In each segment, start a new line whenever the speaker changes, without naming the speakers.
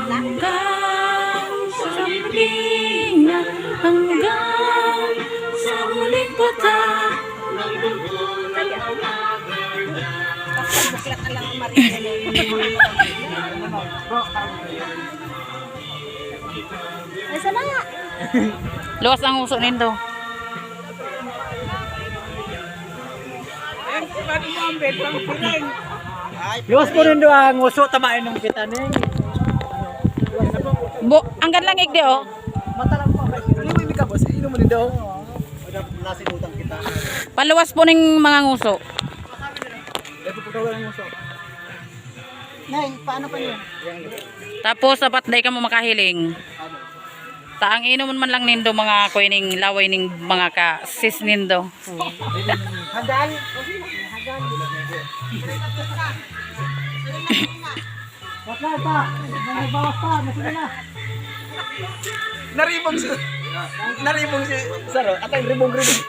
sa hilinga, hanggang sa huling patak.
Ay, sana nga.
Luwas ang uso nindo.
Luwas po rin doon ang uso, tamain ng kita ning.
Anggan lang igdi oh.
Mata lang po. Hindi mo ibig ka boss, inom mo rin daw. Lasing utang kita.
Paluwas po ning mga nguso.
Ito po kawala ng uso. Nay, paano pa niyo?
Tapos sapat day ka mo makahiling. Taang inom man lang nindo mga kuining laway ning mga ka sis nindo.
Handaan. Wala pa. Bawas pa, nasila na. Naribong si Saro, atay ribong-ribong.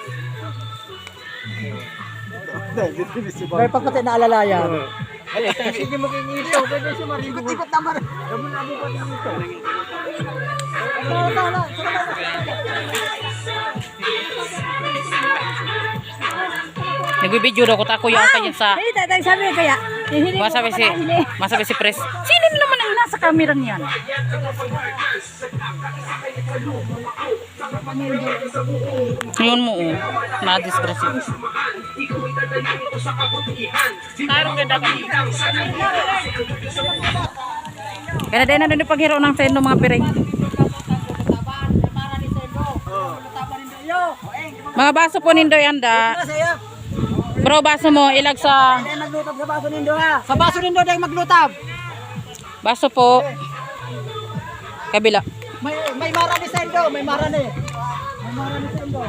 May pagkati na alalayan. Ay, sige magingito, pwede siya maribong. Ikot naman. Gabon-abo pa din ito.
Nagbibideo daw ko tako yung kanya sa
Hindi, tatay sabi kaya.
masabi si Pres. Sino naman ang nasa camera niyan? Yun mo oh. Na-disgrace. Kaya din na doon paghiro ng sendo mga piring. Mga baso po nindoy anda. Bro, baso mo ilag sa
Maglutab sa baso nindo ha. Sa baso nindo dahil maglutab.
baso po. Kabila.
May marani sendo, may marani. May marani sendo.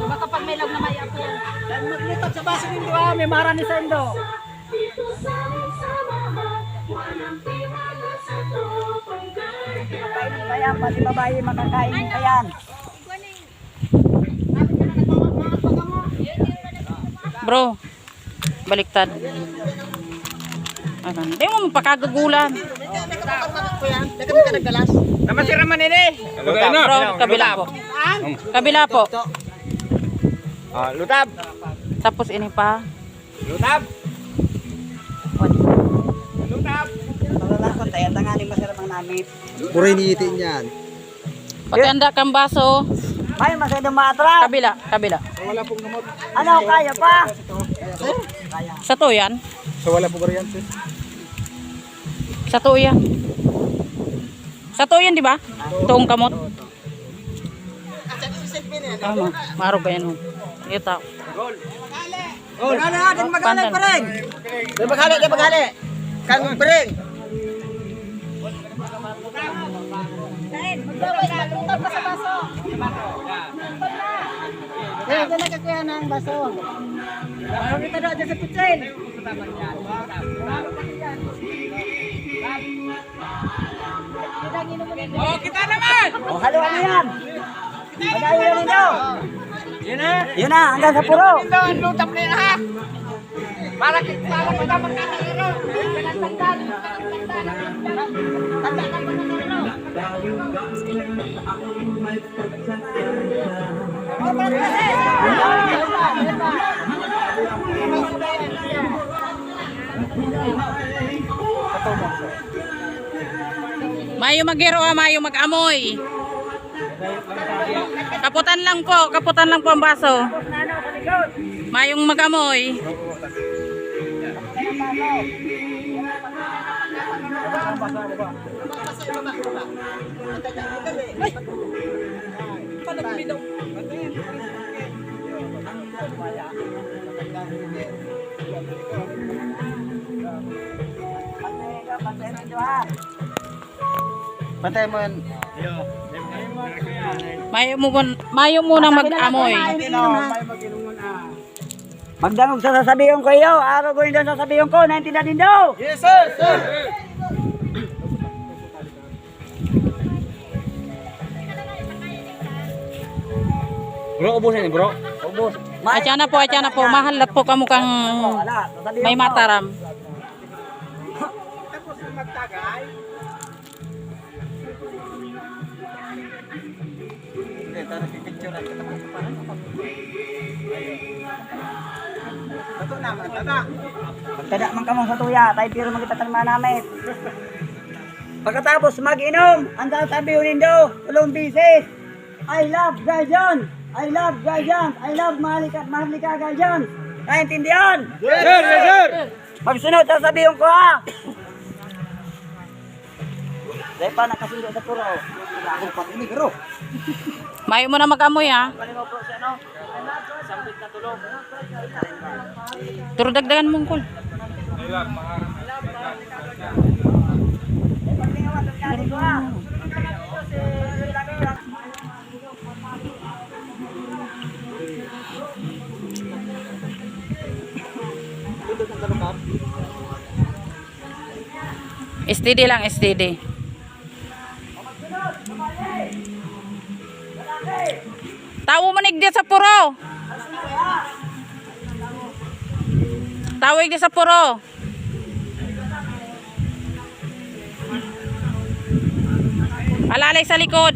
Baka pag may lag na may ako.
Dahil maglutab sa baso nindo ha, may marani sendo. Makakain pa yan, pati babae makakain pa yan.
Bro, baliktad. Ano, hindi mo mapakagagulan.
Namasira man ini.
Bro, kabila po. Kabila po.
Lutab.
Tapos ini pa.
Lutab. Lutab. Malalakot tayo, tanganing masarap ang namit.
Puro iniitin yan.
Pati anda kang baso.
May masaya matra.
Kabila, kabila.
Ano, kaya pa?
Sa to yan.
So wala po variante.
Sa to yan. Sa to yan, di ba? Tuong kamot. Tama, marog yan. Ito.
Maghala natin, maghala
Pandan.
pa rin. Di maghali. Kang bring.
Maglutab ka sa baso.
Eh, ito nagkakuha na ang baso. Parang kita doon dyan sa pitsil.
Oh, kita naman!
O, haluan mo yan. Pag-ayaw na ninyo. Yun na, hanggang sa puro.
Lutap na yan, ha? Para kita magkakaroon. Mayo magiro mayo mag-amoy. Kaputan lang po ang baso. Mayong mag-amoy.
Pantay mo yan.
Mayo muna mag-amoy.
Magdangog sa sasabihin ko iyo, araw ko yung sasabihin ko, naintindihan din daw.
Yes sir! Sir! Bro, ubusin bro.
Ubus.
Atyana po. Mahalat po kamukang may mataram.
magtagay. Ito na pipicture at katapat pa rin. Ito naman, tada.
Pagtada man ka mo sa tuya, tayo pero magkitatalma namin. Pagkatapos mag-inom, ang sasabihin nindo, 3 bisis. I love guardian. I love guardian. I love mahalika guardian. Naintindihan?
Yes, yes, sir!
Magsunod, sasabihin ko ha. Dahil pa nakasundo sa puro. Ako pa ini bro.
Mayo mo na mag-amoy ha.
Palima po siya no. Sambit na tulog.
Turo dagdagan mong kul. STD lang, STD. Tawo manig di sa puro. Tawag di sa puro. Alalay sa likod.